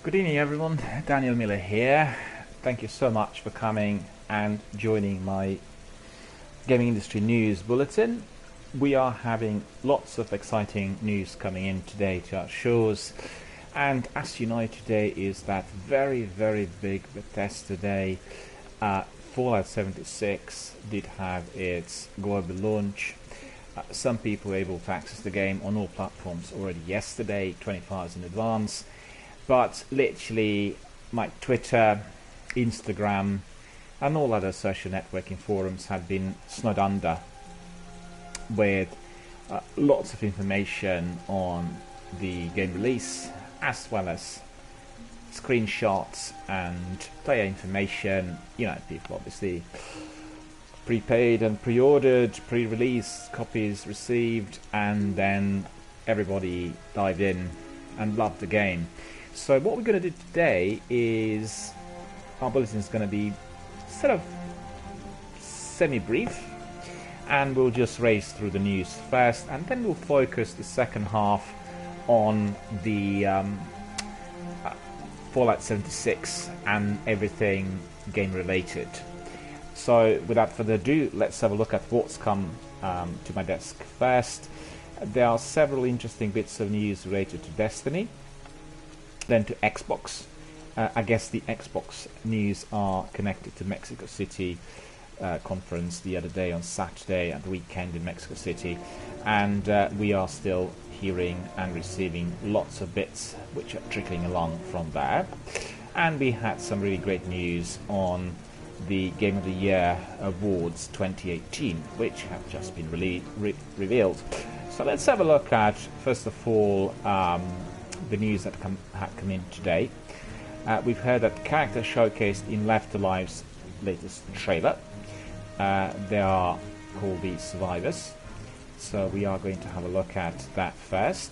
Good evening everyone, Daniel Miller here. Thank you so much for coming and joining my gaming industry news bulletin. We are having lots of exciting news coming in today to our shows, and as you know, today is that very big Bethesda day. Fallout 76 did have its global launch. Some people were able to access the game on all platforms already yesterday, 24 hours in advance. But literally, my Twitter, Instagram, and all other social networking forums have been snowed under with lots of information on the game release, as well as screenshots and player information. You know, people obviously prepaid and pre-ordered, pre-release copies received, and then everybody dived in and loved the game. So what we're going to do today is our bulletin is going to be sort of semi-brief, and we'll just race through the news first, and then we'll focus the second half on the Fallout 76 and everything game related. So without further ado, let's have a look at what's come to my desk first. There are several interesting bits of news related to Destiny. Then to Xbox. I guess the Xbox news are connected to Mexico City conference the other day on Saturday and the weekend in Mexico City, and we are still hearing and receiving lots of bits which are trickling along from there. And we had some really great news on the Game of the Year Awards 2018, which have just been revealed. So let's have a look at, first of all, the news that had come in today. We've heard that characters showcased in Left Alive's latest trailer. They are called the Survivors. So we are going to have a look at that first.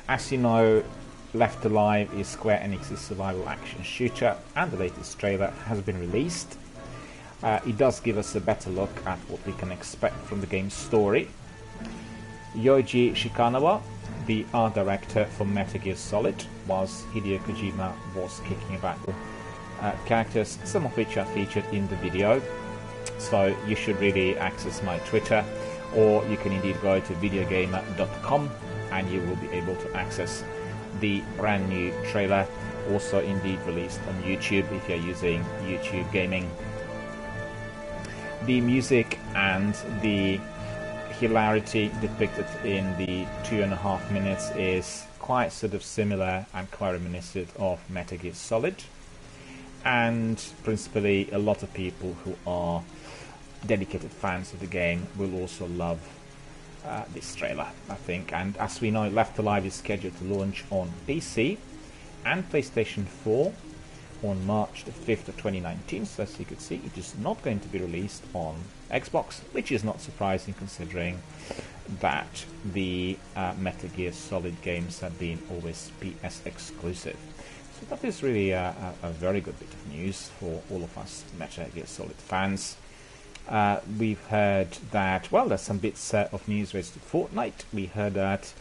As you know, Left Alive is Square Enix's survival action shooter, and the latest trailer has been released. It does give us a better look at what we can expect from the game's story. Yoji Shikanawa, the art director for Metal Gear Solid, whilst Hideo Kojima was kicking about characters, some of which are featured in the video. So you should really access my Twitter, or you can indeed go to videogamer.com and you will be able to access the brand new trailer, also indeed released on YouTube if you're using YouTube Gaming. The music and the hilarity depicted in the 2.5 minutes is quite sort of similar and quite reminiscent of Metal Gear Solid, and principally a lot of people who are dedicated fans of the game will also love this trailer, I think. And as we know, Left Alive is scheduled to launch on PC and PlayStation 4 on March the 5th of 2019, so as you could see, it is not going to be released on Xbox, which is not surprising considering that the Metal Gear Solid games have been always PS exclusive. So that is really a very good bit of news for all of us Metal Gear Solid fans. We've heard that, well, there's some bits of news related to Fortnite. We heard that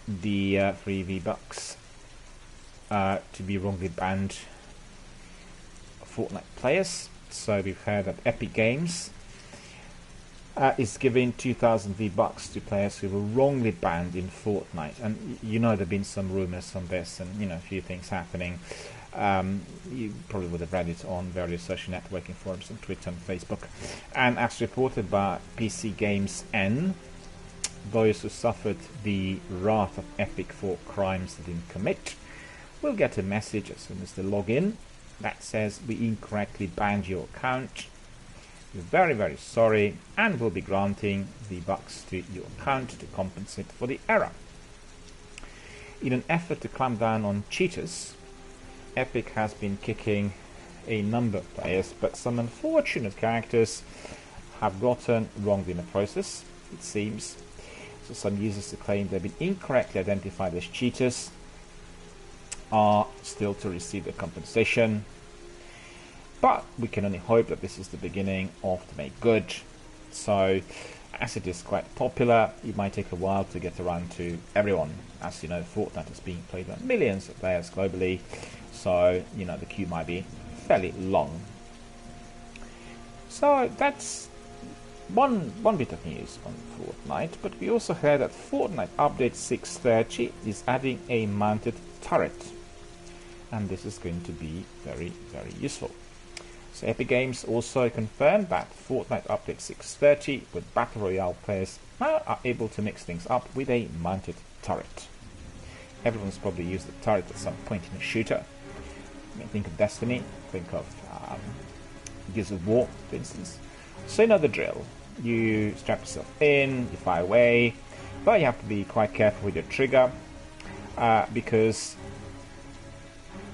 the free V-Bucks to be wrongly banned Fortnite players. So we've heard that Epic Games is giving 2,000 V-Bucks to players who were wrongly banned in Fortnite. And you know, there have been some rumors on this, and you know, a few things happening. You probably would have read it on various social networking forums on Twitter and Facebook. And as reported by PC Games N, those who suffered the wrath of Epic for crimes they didn't commit will get a message as soon as they log in that says, "We incorrectly banned your account. We're very sorry, and will be granting the bucks to your account to compensate for the error." In an effort to clamp down on cheaters, Epic has been kicking a number of players, but some unfortunate characters have gotten wronged in the process, it seems. So some users who claim they've been incorrectly identified as cheaters are still to receive their compensation. But we can only hope that this is the beginning of the make good. So as it is quite popular, it might take a while to get around to everyone. As you know, Fortnite is being played by millions of players globally, so you know the queue might be fairly long. So that's one bit of news on Fortnite, but we also heard that Fortnite Update 6.30 is adding a mounted turret, and this is going to be very, very useful. So Epic Games also confirmed that Fortnite Update 6.30 with Battle Royale players now are able to mix things up with a mounted turret. Everyone's probably used a turret at some point in a shooter. I mean, think of Destiny, think of Gears of War, for instance. So you know the drill. You strap yourself in, you fire away, but you have to be quite careful with your trigger because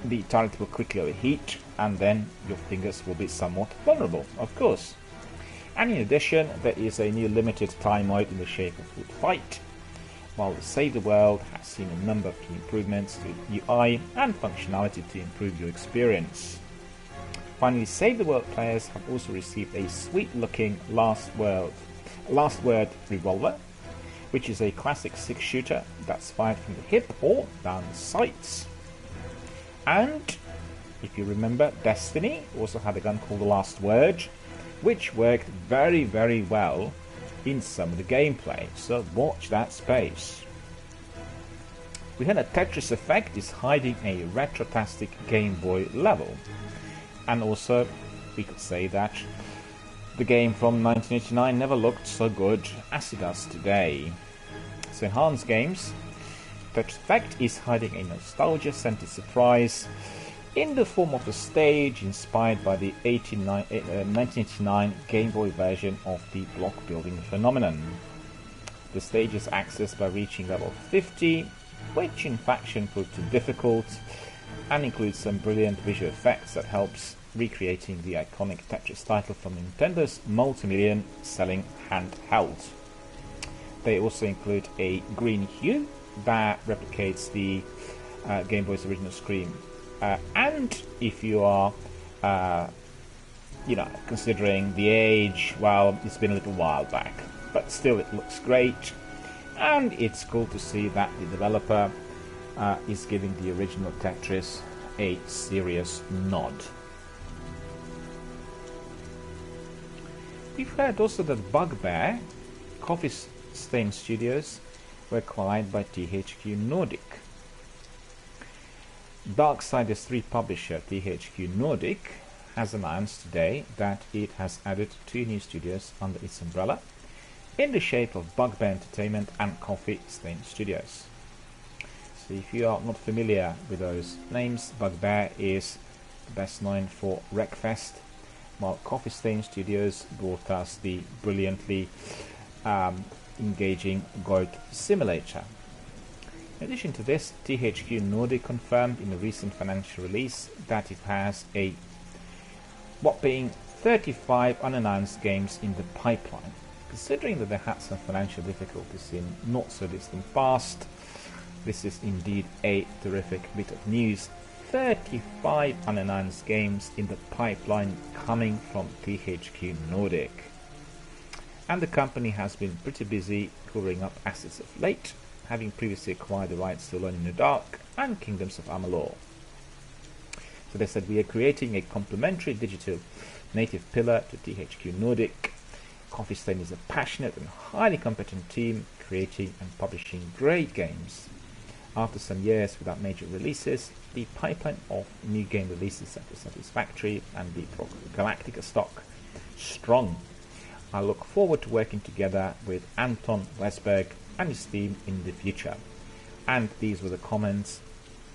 the turret will quickly overheat and then your fingers will be somewhat vulnerable, of course. And in addition, there is a new limited time mode in the shape of Wood Fight, while the Save the World has seen a number of key improvements to UI and functionality to improve your experience. Finally, Save the World players have also received a sweet-looking Last Word revolver, which is a classic 6-shooter that's fired from the hip or down the sights. And if you remember, Destiny also had a gun called the Last Word, which worked very, very well in some of the gameplay, so watch that space. We heard that Tetris Effect is hiding a retrotastic Game Boy level, and also we could say that the game from 1989 never looked so good as it does today. So in Hans Games, Tetris Effect is hiding a nostalgia-scented surprise in the form of a stage inspired by the 1989 Game Boy version of the block building phenomenon. The stage is accessed by reaching level 50, which in faction proved too difficult, and includes some brilliant visual effects that helps recreating the iconic Tetris title from Nintendo's multi-million selling handheld. They also include a green hue that replicates the Game Boy's original screen. And if you are, considering the age, well, it's been a little while back, but still it looks great, and it's cool to see that the developer is giving the original Tetris a serious nod. We've heard also that Bugbear, Coffee Stain Studios, were acquired by THQ Nordic. Darksiders 3 publisher THQ Nordic has announced today that it has added 2 new studios under its umbrella in the shape of Bugbear Entertainment and Coffee Stain Studios. So if you are not familiar with those names, Bugbear is best known for Wreckfest, while Coffee Stain Studios brought us the brilliantly engaging Goat Simulator. In addition to this, THQ Nordic confirmed in a recent financial release that it has a whopping 35 unannounced games in the pipeline. Considering that they had some financial difficulties in not so distant past, this is indeed a terrific bit of news. 35 unannounced games in the pipeline coming from THQ Nordic. And the company has been pretty busy covering up assets of late, having previously acquired the rights to Alone in the Dark and Kingdoms of Amalur. So they said, we are creating a complementary digital native pillar to THQ Nordic. Coffee Stain is a passionate and highly competent team creating and publishing great games. After some years without major releases, the pipeline of new game releases are satisfactory and the Galactica stock strong. I look forward to working together with Anton Westberg and his team in the future. And these were the comments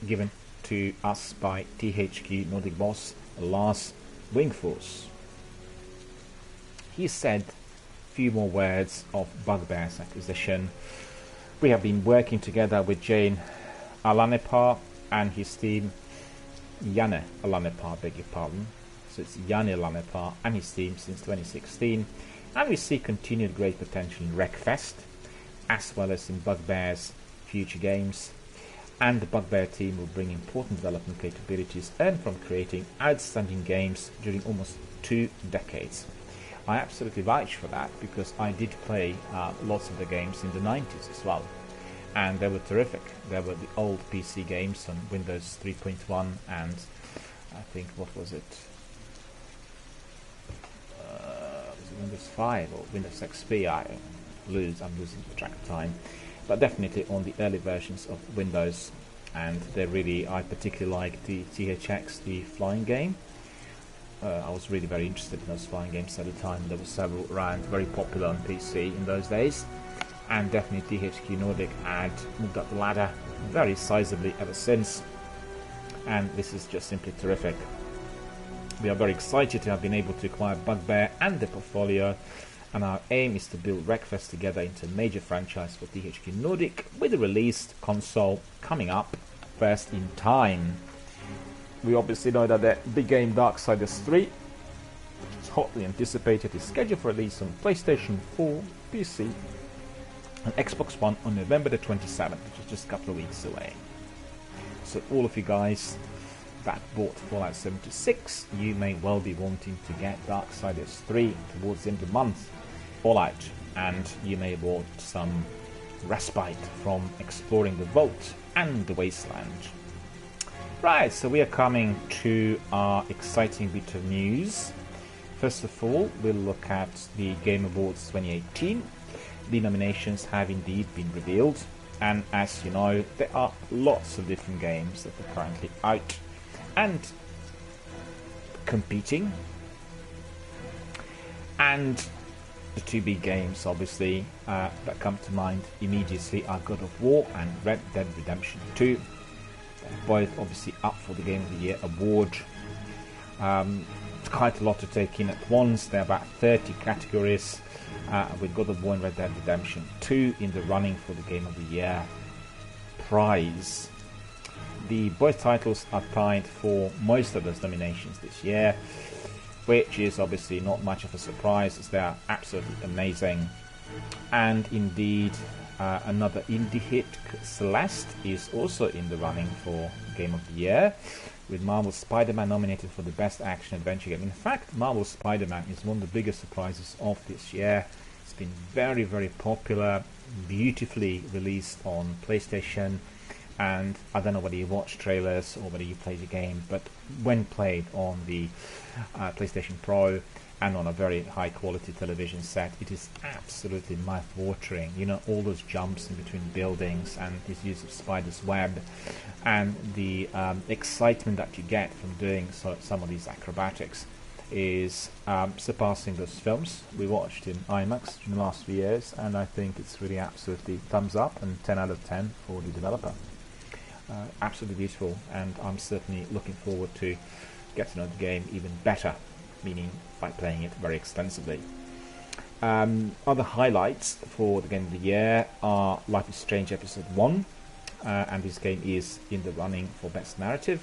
given to us by THQ Nordic boss Lars Wingfors. He said a few more words of Bugbear's acquisition. We have been working together with Jane Alanepa and his team, Janne Alanepa, beg your pardon. So it's Janne Alanepa and his team since 2016, and we see continued great potential in Wreckfest, as well as in Bugbear's future games. And the Bugbear team will bring important development capabilities earned from creating outstanding games during almost 2 decades. I absolutely vouch for that because I did play lots of the games in the 90s as well, and they were terrific. They were the old PC games on Windows 3.1 and I think, what was it? Was it Windows 5 or Windows XP? I'm losing track of time, but definitely on the early versions of Windows. And I particularly like the THX, the flying game. I was really very interested in those flying games at the time. There were several around, very popular on PC in those days, and definitely THQ Nordic had moved up the ladder very sizably ever since, and this is just simply terrific. We are very excited to have been able to acquire Bugbear and the portfolio, and our aim is to build Wreckfest together into a major franchise for THQ Nordic, with a released console coming up first in time. We obviously know that the big game Darksiders 3, which is hotly anticipated, is scheduled for release on PlayStation 4, PC and Xbox One on November the 27th, which is just a couple of weeks away. So all of you guys that bought Fallout 76, you may well be wanting to get Darksiders 3 towards the end of the month, Fallout, and you may have bought some respite from exploring the Vault and the Wasteland. Right, so we are coming to our exciting bit of news. First of all, we'll look at the Game Awards 2018. The nominations have indeed been revealed, and as you know, there are lots of different games that are currently out and competing. And the two big games, obviously, that come to mind immediately are God of War and Red Dead Redemption 2. Both obviously up for the Game of the Year award. It's quite a lot to take in at once. There are about 30 categories, with God of War and Red Dead Redemption 2 in the running for the Game of the Year prize. Both titles are tied for most of those nominations this year, which is obviously not much of a surprise as they are absolutely amazing. And indeed, another indie hit, Celeste, is also in the running for Game of the Year, with Marvel's Spider-Man nominated for the Best Action Adventure Game. In fact, Marvel's Spider-Man is one of the biggest surprises of this year. It's been very, very popular, beautifully released on PlayStation, and I don't know whether you watch trailers or whether you play the game, but when played on the PlayStation Pro and on a very high quality television set, it is absolutely mouth-watering. You know, all those jumps in between buildings and his use of spider's web, and the excitement that you get from doing some of these acrobatics is surpassing those films we watched in IMAX in the last few years, and I think it's really absolutely thumbs up and 10 out of 10 for the developer. Absolutely beautiful, and I'm certainly looking forward to get to know the game even better, meaning by playing it very extensively. Other highlights for the Game of the Year are Life is Strange Episode 1, and this game is in the running for Best Narrative,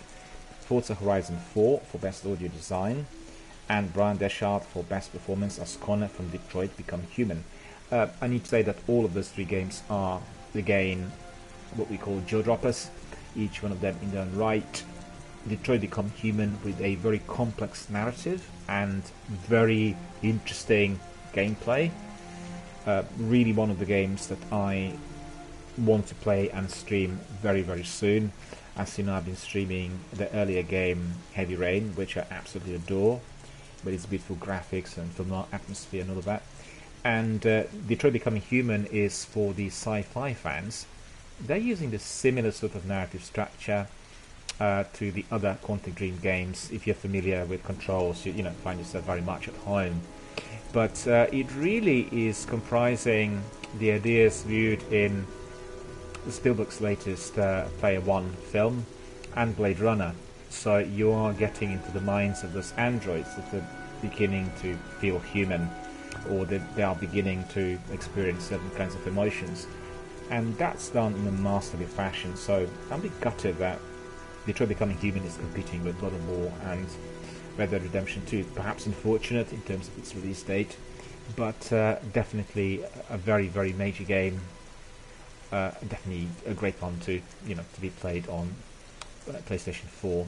Forza Horizon 4 for Best Audio Design, and Brian Deschard for Best Performance as Connor from Detroit Become Human. I need to say that all of those three games are, again, what we call jaw-droppers, each one of them in their own right. Detroit Become Human with a very complex narrative and very interesting gameplay. Really one of the games that I want to play and stream very, very soon. As you know, I've been streaming the earlier game Heavy Rain, which I absolutely adore, with its beautiful graphics and film atmosphere and all of that. And Detroit Become Human is for the sci-fi fans. They're using the similar sort of narrative structure to the other Quantic Dream games. If you're familiar with Controls, you find yourself very much at home. But it really is comprising the ideas viewed in Spielberg's latest Player One film and Blade Runner. So you are getting into the minds of those androids that are beginning to feel human, or they are beginning to experience certain kinds of emotions. And that's done in a masterly fashion. So I'm a bit gutted that Detroit Becoming Human is competing with God of War and Red Dead Redemption 2. Perhaps unfortunate in terms of its release date, but definitely a very, very major game. Definitely a great one to be played on PlayStation 4,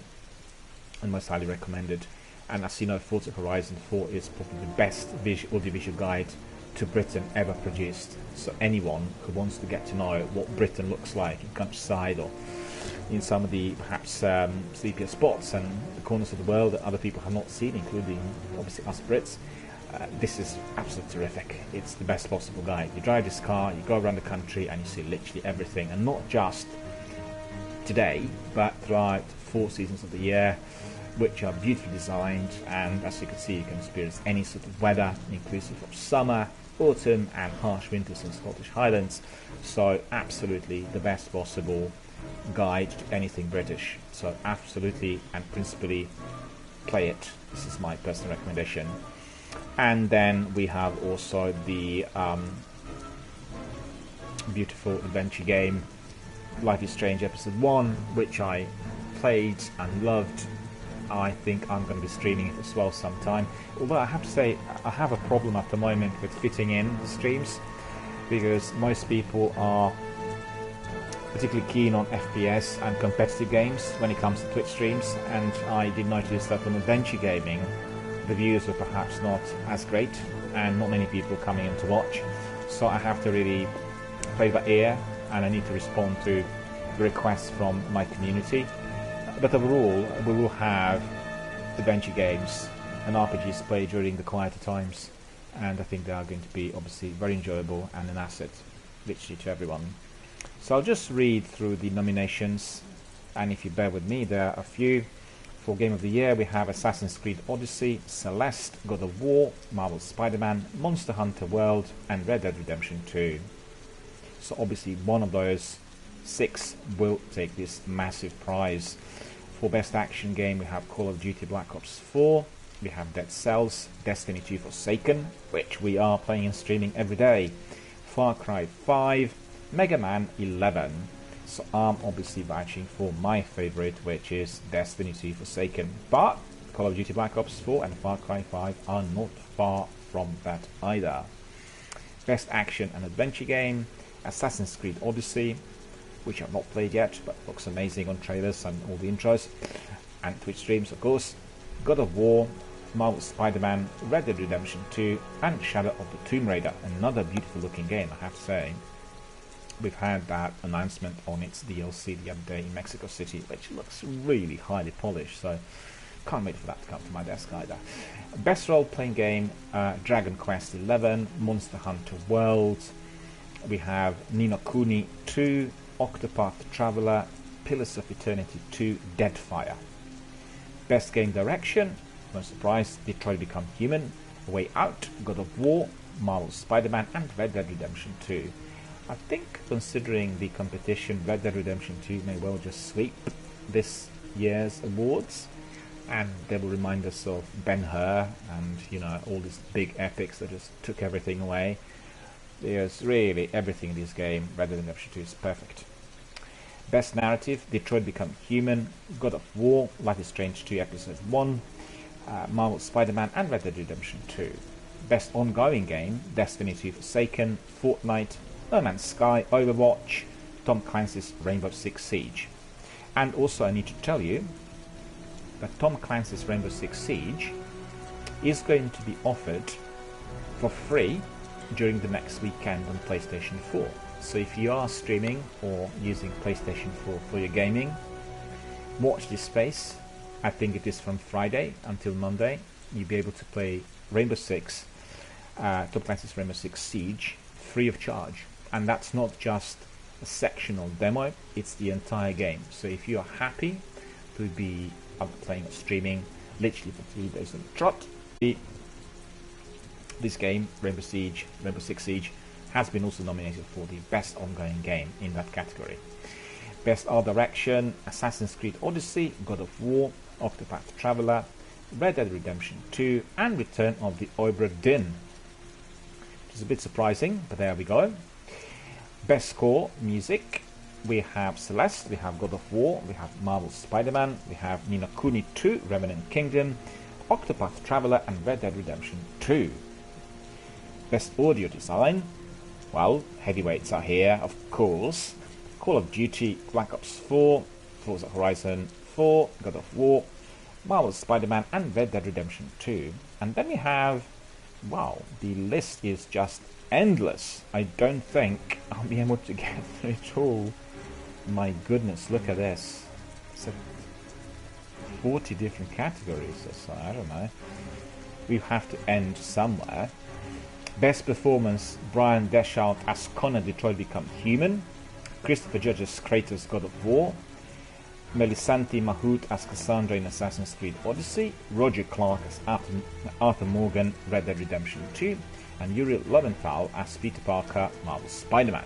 and most highly recommended. And as you know, Forza Horizon 4 is probably the best audiovisual guide to Britain ever produced. So anyone who wants to get to know what Britain looks like in countryside or in some of the perhaps sleepier spots and the corners of the world that other people have not seen, including obviously us Brits, this is absolutely terrific. It's the best possible guide. You drive this car, you go around the country, and you see literally everything, and not just today, but throughout 4 seasons of the year, which are beautifully designed. And as you can see, you can experience any sort of weather, inclusive of summer, autumn, and harsh winters in Scottish Highlands. So absolutely the best possible guide to anything British. So absolutely and principally play it. This is my personal recommendation. And then we have also the beautiful adventure game Life is Strange Episode 1, which I played and loved. I think I'm going to be streaming it as well sometime. Although I have to say, I have a problem at the moment with fitting in the streams, because most people are particularly keen on FPS and competitive games when it comes to Twitch streams, and I did notice that on adventure gaming the views were perhaps not as great and not many people coming in to watch. So I have to really play by ear, and I need to respond to the requests from my community. But overall, we will have adventure games and RPGs played during the quieter times, and I think they are going to be obviously very enjoyable and an asset literally to everyone. So I'll just read through the nominations, and if you bear with me, there are a few. For Game of the Year, we have Assassin's Creed Odyssey, Celeste, God of War, Marvel's Spider-Man, Monster Hunter World, and Red Dead Redemption 2. So obviously one of those 6 will take this massive prize. For Best Action Game, we have Call of Duty Black Ops 4, we have Dead Cells, Destiny 2 Forsaken, which we are playing and streaming every day, Far Cry 5, Mega Man 11. So I'm obviously vouching for my favourite, which is Destiny 2 Forsaken, but Call of Duty Black Ops 4 and Far Cry 5 are not far from that either. Best Action and Adventure Game, Assassin's Creed Odyssey, which I've not played yet, but looks amazing on trailers and all the intros, and Twitch streams of course, God of War, Marvel's Spider-Man, Red Dead Redemption 2, and Shadow of the Tomb Raider, another beautiful looking game I have to say. We've had that announcement on its DLC the other day in Mexico City, which looks really highly polished, so can't wait for that to come to my desk either. Best role-playing game, Dragon Quest XI, Monster Hunter World, we have Ni no Kuni 2, Octopath Traveler, Pillars of Eternity 2, Deadfire. Best Game Direction, no surprise, Detroit Become Human, Way Out, God of War, Marvel's Spider-Man, and Red Dead Redemption 2. I think, considering the competition, Red Dead Redemption 2 may well just sweep this year's awards, and they will remind us of Ben-Hur and, you know, all these big epics that just took everything away. There's really everything in this game. Red Dead Redemption 2 is perfect. Best Narrative, Detroit Become Human, God of War, Life is Strange 2 Episode 1, Marvel's Spider-Man, and Red Dead Redemption 2. Best Ongoing Game, Destiny 2 Forsaken, Fortnite, No Man's Sky, Overwatch, Tom Clancy's Rainbow Six Siege. And also I need to tell you that Tom Clancy's Rainbow Six Siege is going to be offered for free during the next weekend on PlayStation 4. So if you are streaming or using PlayStation 4 for your gaming, watch this space. I think it is from Friday until Monday. You'll be able to play Rainbow Six, Tom Clancy's Rainbow Six Siege, free of charge. And that's not just a sectional demo, it's the entire game. So if you are happy to be playing or streaming literally for 3 days on the trot, this game, Rainbow Six Siege, has been also nominated for the Best Ongoing Game in that category. Best Art Direction, Assassin's Creed Odyssey, God of War, Octopath Traveler, Red Dead Redemption 2, and Return of the Obra Dinn. Which is a bit surprising, but there we go. Best Score, Music, we have Celeste, we have God of War, we have Marvel's Spider-Man, we have Ni no Kuni 2, Revenant Kingdom, Octopath Traveler, and Red Dead Redemption 2. Best Audio Design, well, heavyweights are here, of course. Call of Duty, Black Ops 4, Forza Horizon 4, God of War, Marvel's Spider-Man and Red Dead Redemption 2. And then we have, wow, the list is just endless. I don't think I'll be able to get through it all. My goodness, look at this. It's 40 different categories or so, I don't know. We have to end somewhere. Best performance, Brian Deschalt as Connor, Detroit Become Human. Christopher Judge as Kratos, God of War. Melissanti Mahout as Cassandra in Assassin's Creed Odyssey. Roger Clark as Arthur Morgan, Red Dead Redemption 2. And Yuri Lowenthal as Peter Parker, Marvel's Spider-Man.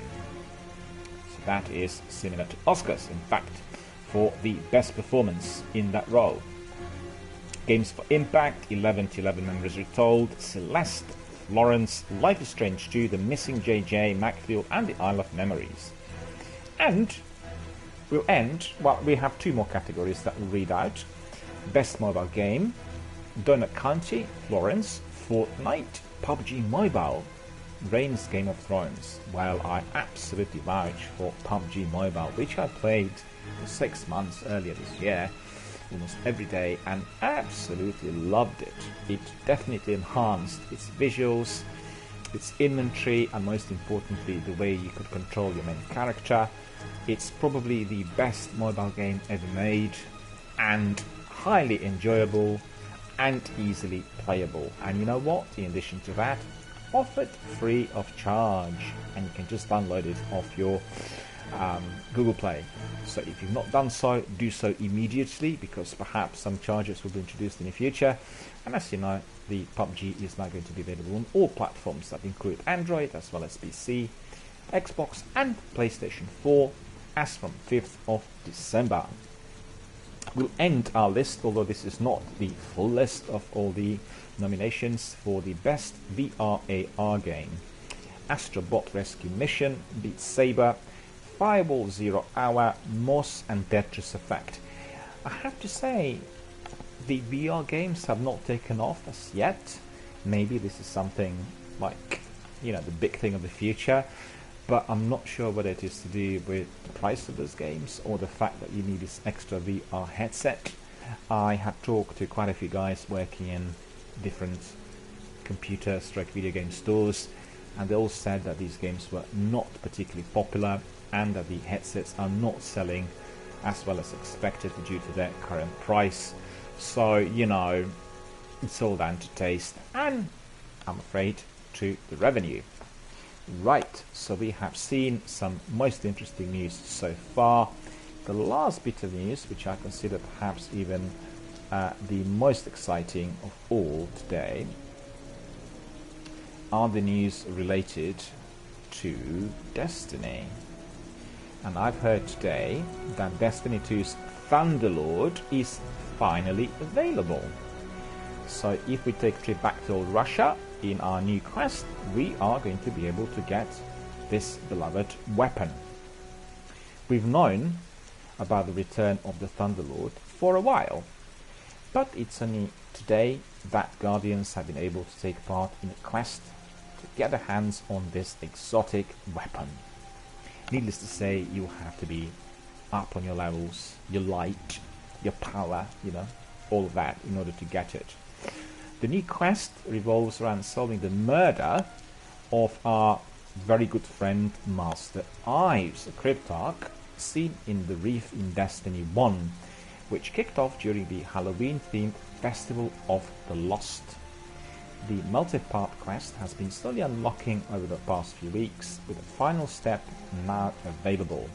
So that is similar to Oscars, in fact, for the best performance in that role. Games for Impact, 11-11 Memories Retold, Celeste, Florence, Life is Strange 2, The Missing JJ, Macfield, and The Isle of Memories. And we'll end, well, we have two more categories that we'll read out. Best Mobile Game, Donut County, Florence, Fortnite, PUBG Mobile, Reign's Game of Thrones. Well, I absolutely vouch for PUBG Mobile, which I played for 6 months earlier this year, almost every day, and absolutely loved it. It definitely enhanced its visuals, its inventory, and most importantly, the way you could control your main character. It's probably the best mobile game ever made, and highly enjoyable and easily playable. And you know what? In addition to that, offered free of charge, and you can just download it off your Google Play. So if you've not done so, do so immediately, because perhaps some charges will be introduced in the future. And as you know, the PUBG is now going to be available on all platforms that include Android as well as PC, Xbox and PlayStation 4 as from 5th of December. We'll end our list, although this is not the full list of all the nominations, for the best VR AR game. Astro Bot Rescue Mission, Beat Saber, Fireball Zero Hour, Moss and Tetris Effect. I have to say, the VR games have not taken off as yet. Maybe this is something like, you know, the big thing of the future, but I'm not sure whether it is to do with the price of those games or the fact that you need this extra VR headset. I have talked to quite a few guys working in different computer/video game stores, and they all said that these games were not particularly popular and that the headsets are not selling as well as expected due to their current price. So, you know, it's all down to taste and, I'm afraid, to the revenue. Right, so we have seen some most interesting news so far. The last bit of news, which I consider perhaps even the most exciting of all today, are the news related to Destiny. And I've heard today that Destiny 2's Thunderlord is finally available. So if we take a trip back to old Russia in our new quest, we are going to be able to get this beloved weapon. We've known about the return of the Thunderlord for a while, but it's only today that Guardians have been able to take part in a quest to get their hands on this exotic weapon. Needless to say, you'll have to be up on your levels, your light, your power, you know, all of that in order to get it. The new quest revolves around solving the murder of our very good friend Master Ives, a cryptarch seen in the Reef in Destiny 1, which kicked off during the Halloween-themed Festival of the Lost. The multi-part quest has been slowly unlocking over the past few weeks, with the final step now available.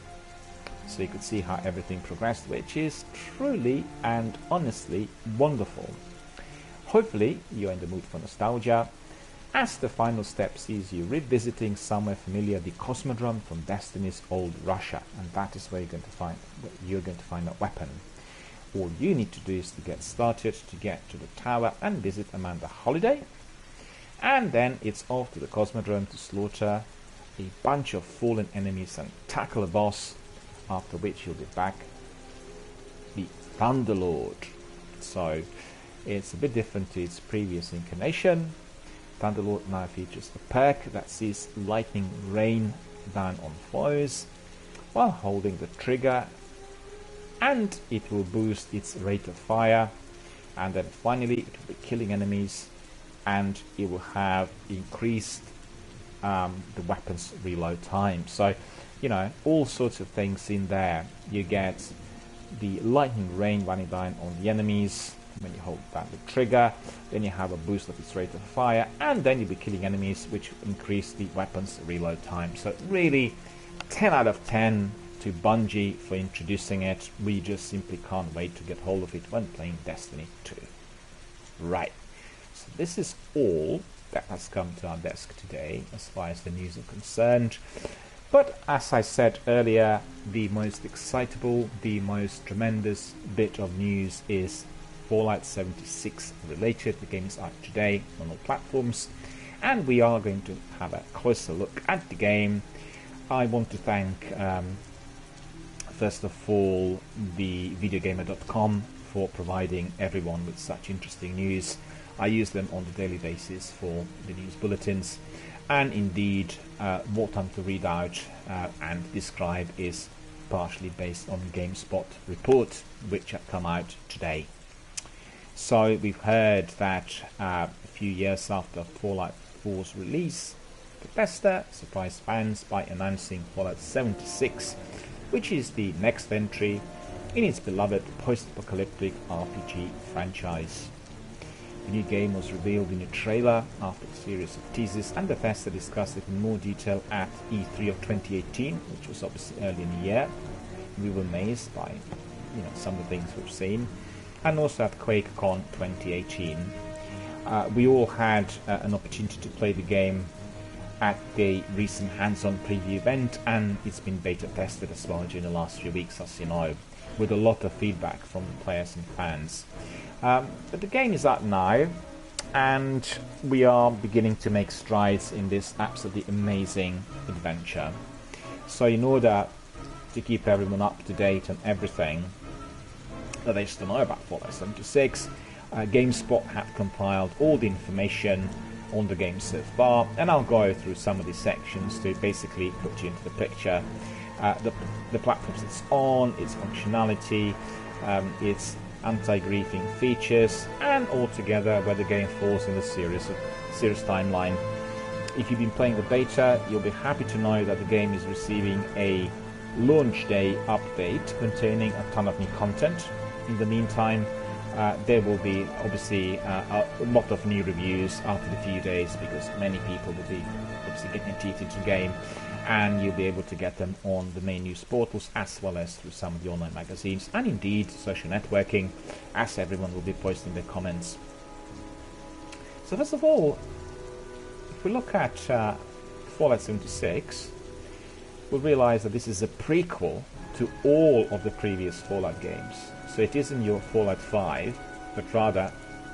So you could see how everything progressed, which is truly and honestly wonderful. Hopefully you're in the mood for nostalgia, as the final step sees you revisiting somewhere familiar, the Cosmodrome from Destiny's old Russia, and that is where you're going to find that weapon. All you need to do is to get started, to get to the tower and visit Amanda Holiday, and then it's off to the Cosmodrome to slaughter a bunch of fallen enemies and tackle a boss, after which you'll be back the Thunderlord. So it's a bit different to its previous incarnation. Thunderlord now features a perk that sees lightning rain down on foes while holding the trigger, and it will boost its rate of fire and then finally it will be killing enemies, and it will have increased the weapons reload time. So, you know, all sorts of things in there. You get the lightning rain running down on the enemies when you hold down the trigger, then you have a boost of its rate of fire, and then you'll be killing enemies, which increase the weapons reload time. So really 10 out of 10 to Bungie for introducing it. We just simply can't wait to get hold of it when playing Destiny 2. Right, so this is all that has come to our desk today as far as the news are concerned. But as I said earlier, the most excitable, the most tremendous bit of news is Fallout 76 related. The game is out today on all platforms, and we are going to have a closer look at the game. I want to thank first of all the videogamer.com for providing everyone with such interesting news. I use them on a daily basis for the news bulletins, and indeed what I'm to read out and describe is partially based on GameSpot report which have come out today. So we've heard that a few years after Fallout 4's release, Bethesda surprised fans by announcing Fallout 76, which is the next entry in its beloved post-apocalyptic RPG franchise. The new game was revealed in a trailer after a series of teasers, and Bethesda discussed it in more detail at E3 of 2018, which was obviously early in the year. We were amazed by, you know, some of the things we've seen, and also at QuakeCon 2018. We all had an opportunity to play the game at the recent hands-on preview event, and it's been beta tested as well during the last few weeks, as you know, with a lot of feedback from the players and fans. But the game is out now, and we are beginning to make strides in this absolutely amazing adventure. So in order to keep everyone up to date on everything that they still know about Fallout 76, GameSpot have compiled all the information on the game so far, and I'll go through some of these sections to basically put you into the picture. The platforms it's on, its functionality, its anti-griefing features, and altogether where the game falls in the series timeline. If you've been playing the beta, you'll be happy to know that the game is receiving a launch day update containing a ton of new content. In the meantime, there will be obviously a lot of new reviews after the few days, because many people will be obviously getting teeth into the game, and you'll be able to get them on the main news portals as well as through some of the online magazines and indeed social networking, as everyone will be posting their comments. So first of all, if we look at Fallout 76, we'll realize that this is a prequel to all of the previous Fallout games. So it isn't your Fallout 5, but rather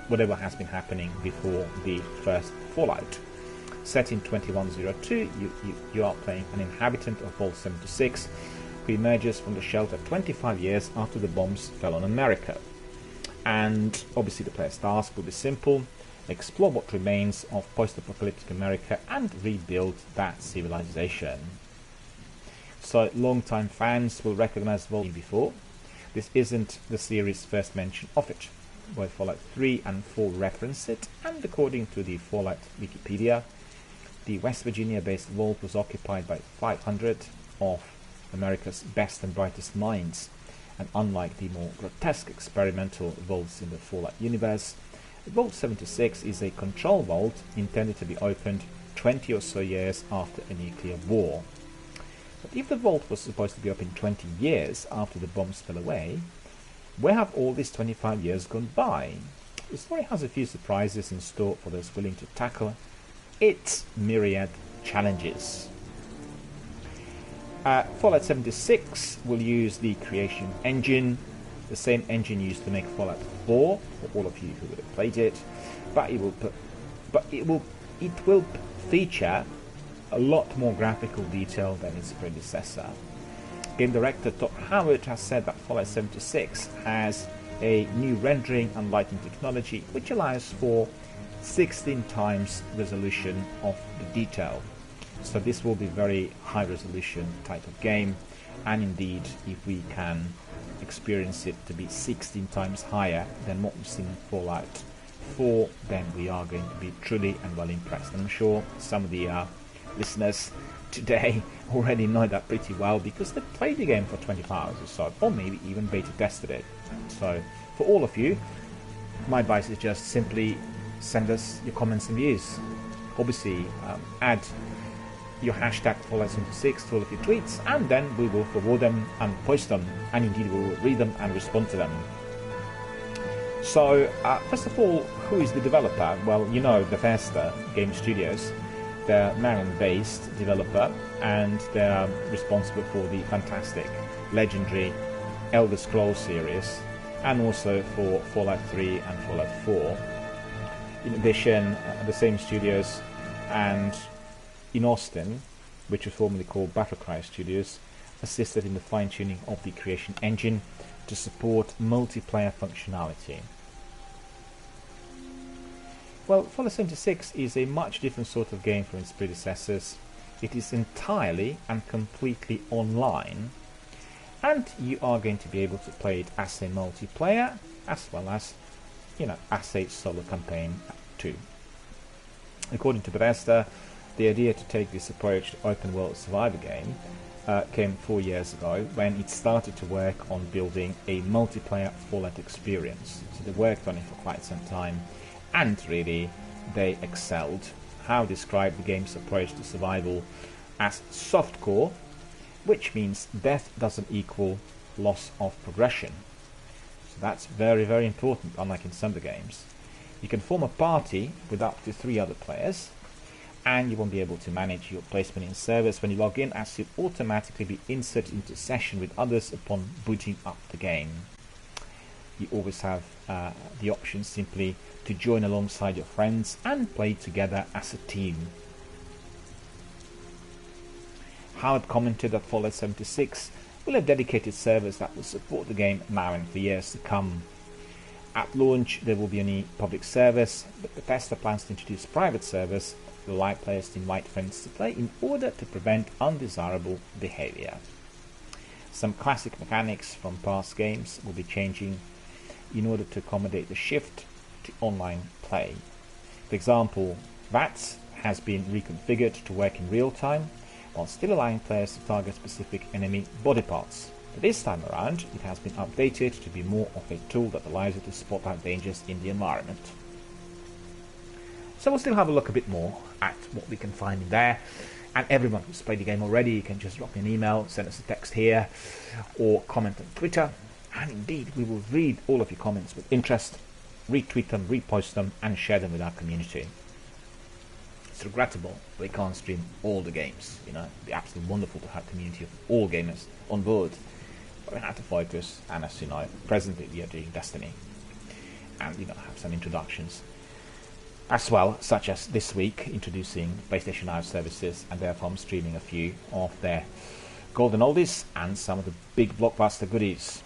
whatever has been happening before the first Fallout. Set in 2102, you are playing an inhabitant of Vault 76 who emerges from the shelter 25 years after the bombs fell on America. And obviously the player's task will be simple: explore what remains of post-apocalyptic America and rebuild that civilization. So long-time fans will recognize Vault before. This isn't the series' first mention of it. Both Fallout 3 and 4 reference it, and according to the Fallout Wikipedia, the West Virginia-based vault was occupied by 500 of America's best and brightest minds, and unlike the more grotesque experimental vaults in the Fallout universe, Vault 76 is a control vault intended to be opened 20 or so years after a nuclear war. But if the vault was supposed to be open 20 years after the bombs fell away, where have all these 25 years gone by? The story has a few surprises in store for those willing to tackle its myriad challenges. Fallout 76 will use the creation engine, the same engine used to make Fallout 4 for all of you who would have played it, but it will feature a lot more graphical detail than its predecessor. Game director Todd Howard has said that Fallout 76 has a new rendering and lighting technology which allows for 16 times resolution of the detail. So this will be very high resolution type of game, and indeed if we can experience it to be 16 times higher than what we've seen in Fallout 4, then we are going to be truly and well impressed. And I'm sure some of the listeners today already know that pretty well because they've played the game for 24 hours or so, or maybe even beta tested it. So for all of you, my advice is just simply send us your comments and views. Obviously, add your hashtag Fallout76 to all of your tweets, and then we will forward them and post them, and indeed we will read them and respond to them. So, first of all, who is the developer? Well, you know, Bethesda Game Studios. They're Maryland-based developer, and they're responsible for the fantastic, legendary Elder Scrolls series, and also for Fallout 3 and Fallout 4. In addition, the same studios and in Austin, which was formerly called Battlecry Studios, assisted in the fine-tuning of the creation engine to support multiplayer functionality. Well, Fallout 76 is a much different sort of game from its predecessors. It is entirely and completely online, and you are going to be able to play it as a multiplayer, as well as, you know, as a solo campaign too. According to Bethesda, the idea to take this approach to open world survivor game came 4 years ago when it started to work on building a multiplayer Fallout experience. So they worked on it for quite some time, and really they excelled. Howe described the game's approach to survival as softcore, which means death doesn't equal loss of progression. So that's very, very important, unlike in some of the games. You can form a party with up to 3 other players, and you won't be able to manage your placement in servers when you log in, as you'll automatically be inserted into a session with others upon booting up the game. You always have the option simply to join alongside your friends and play together as a team. Howard commented that Fallout 76 will have dedicated servers that will support the game now and for years to come. At launch there will be only public servers, but Bethesda plans to introduce private servers to allow players to invite friends to play in order to prevent undesirable behavior. Some classic mechanics from past games will be changing in order to accommodate the shift to online play. For example, VATS has been reconfigured to work in real time, while still allowing players to target specific enemy body parts. But this time around, it has been updated to be more of a tool that allows you to spot out dangers in the environment. So we'll still have a look a bit more at what we can find in there. And everyone who's played the game already, you can just drop me an email, send us a text here, or comment on Twitter. And indeed, we will read all of your comments with interest, retweet them, repost them, and share them with our community. It's regrettable we can't stream all the games. You know, it'd be absolutely wonderful to have a community of all gamers on board. But we have to focus, and as you know, presently we are doing Destiny. And, you know, have some introductions as well, such as this week, introducing PlayStation Now services, and therefore I'm streaming a few of their golden oldies and some of the big blockbuster goodies.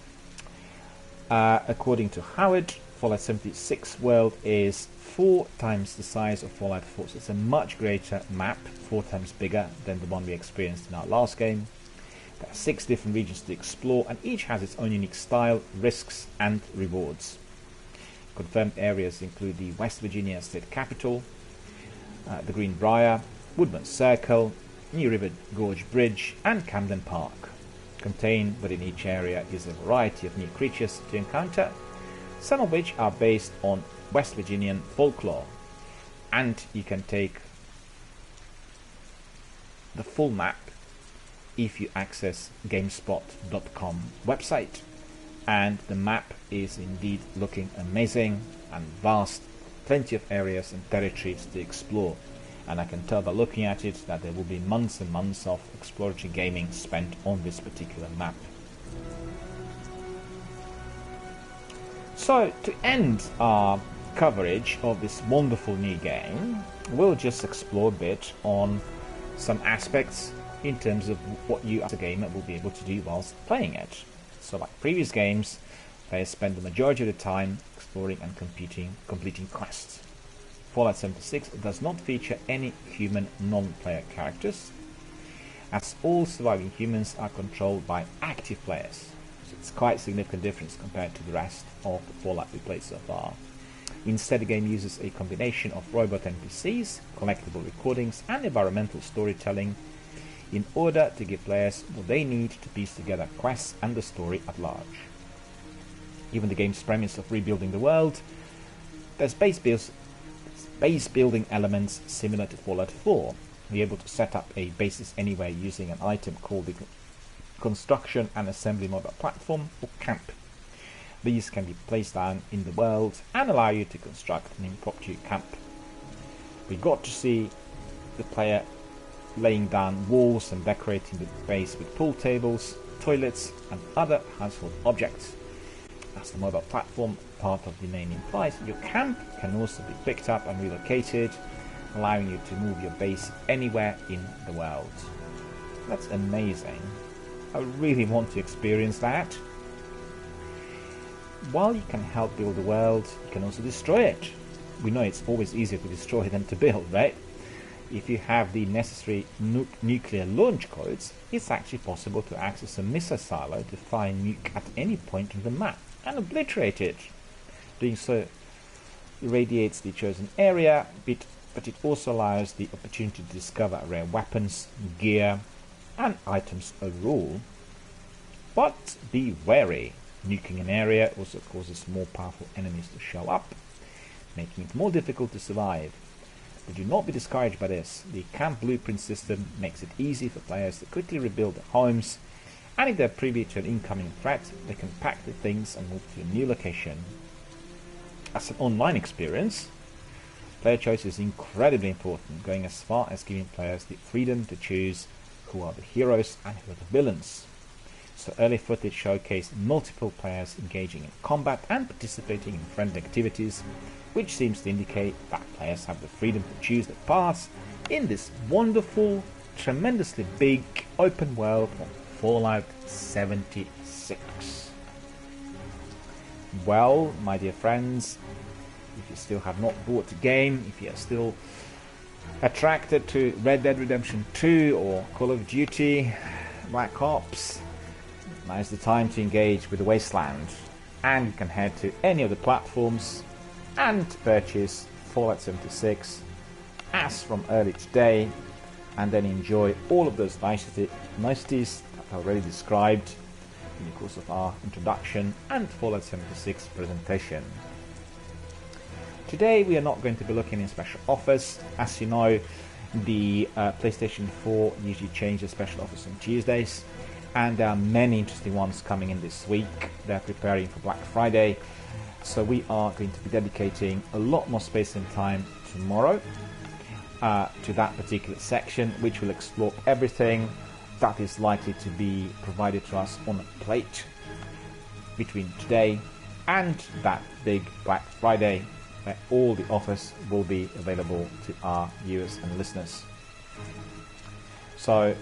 According to Howard, Fallout 76 world is 4 times the size of Fallout 4, so it's a much greater map, 4 times bigger than the one we experienced in our last game. There are 6 different regions to explore, and each has its own unique style, risks and rewards. Confirmed areas include the West Virginia State Capitol, the Greenbrier, Woodman Circle, New River Gorge Bridge and Camden Park. Contained within each area is a variety of new creatures to encounter, some of which are based on West Virginian folklore, and you can take the full map if you access GameSpot.com website, and the map is indeed looking amazing and vast, plenty of areas and territories to explore. And I can tell by looking at it that there will be months and months of exploratory gaming spent on this particular map. So, to end our coverage of this wonderful new game, we'll just explore a bit on some aspects in terms of what you as a gamer will be able to do whilst playing it. So, like previous games, players spend the majority of the time exploring and completing quests. Fallout 76 does not feature any human non-player characters, as all surviving humans are controlled by active players. So it's quite a significant difference compared to the rest of the Fallout we played so far. Instead, the game uses a combination of robot NPCs, collectible recordings, and environmental storytelling in order to give players what they need to piece together quests and the story at large. Given the game's premise of rebuilding the world, there's base building elements similar to Fallout 4. You're able to set up a basis anywhere using an item called the Construction and Assembly Mobile Platform, or CAMP. These can be placed down in the world and allow you to construct an impromptu camp. We got to see the player laying down walls and decorating the base with pool tables, toilets, and other household objects. As the mobile platform part of the name implies, your camp can also be picked up and relocated, allowing you to move your base anywhere in the world. That's amazing. I really want to experience that. While you can help build the world, you can also destroy it. We know it's always easier to destroy than to build, right? If you have the necessary nuclear launch codes, it's actually possible to access a missile silo to fire a nuke at any point on the map and obliterate it. Doing so irradiates the chosen area, but it also allows the opportunity to discover rare weapons, gear, and items overall. But be wary. Nuking an area also causes more powerful enemies to show up, making it more difficult to survive. But do not be discouraged by this. The camp blueprint system makes it easy for players to quickly rebuild their homes, and if they're privy to an incoming threat, they can pack their things and move to a new location. As an online experience, player choice is incredibly important, going as far as giving players the freedom to choose who are the heroes and who are the villains. So early footage showcased multiple players engaging in combat and participating in friendly activities, which seems to indicate that players have the freedom to choose their paths in this wonderful, tremendously big open world of Fallout 76. Well, my dear friends, if you still have not bought the game, if you are still attracted to Red Dead Redemption 2 or Call of Duty, Black Ops, now's the time to engage with the Wasteland, and you can head to any of the platforms and purchase Fallout 76 as from early today, and then enjoy all of those niceties that I already described in the course of our introduction and Fallout 76 presentation. Today we are not going to be looking in special offers. As you know, the PlayStation 4 usually changes special offers on Tuesdays, and there are many interesting ones coming in this week. They're preparing for Black Friday, so we are going to be dedicating a lot more space and time tomorrow to that particular section, which will explore everything that is likely to be provided to us on a plate between today and that big Black Friday, where all the offers will be available to our viewers and listeners. So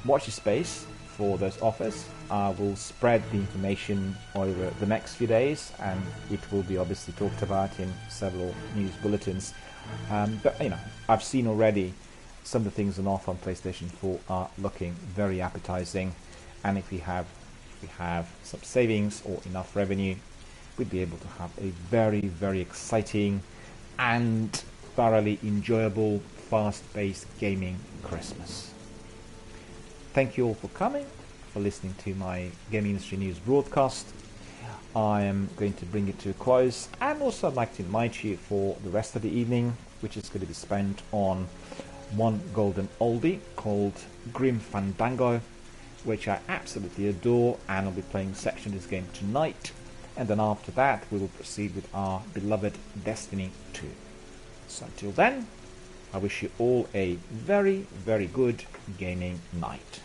watch your space for those offers. We'll spread the information over the next few days, and it will be obviously talked about in several news bulletins. But you know, I've seen already some of the things on offer on PlayStation 4 are looking very appetizing, and if we have some savings or enough revenue, we'd be able to have a very, very exciting and thoroughly enjoyable, fast-paced gaming Christmas. Thank you all for coming, for listening to my gaming industry news broadcast. I am going to bring it to a close, and also I'd like to invite you for the rest of the evening, which is going to be spent on one golden oldie called Grim Fandango, which I absolutely adore, and I'll be playing a section of this game tonight, and then after that we will proceed with our beloved Destiny 2. So until then, I wish you all a very, very good gaming night.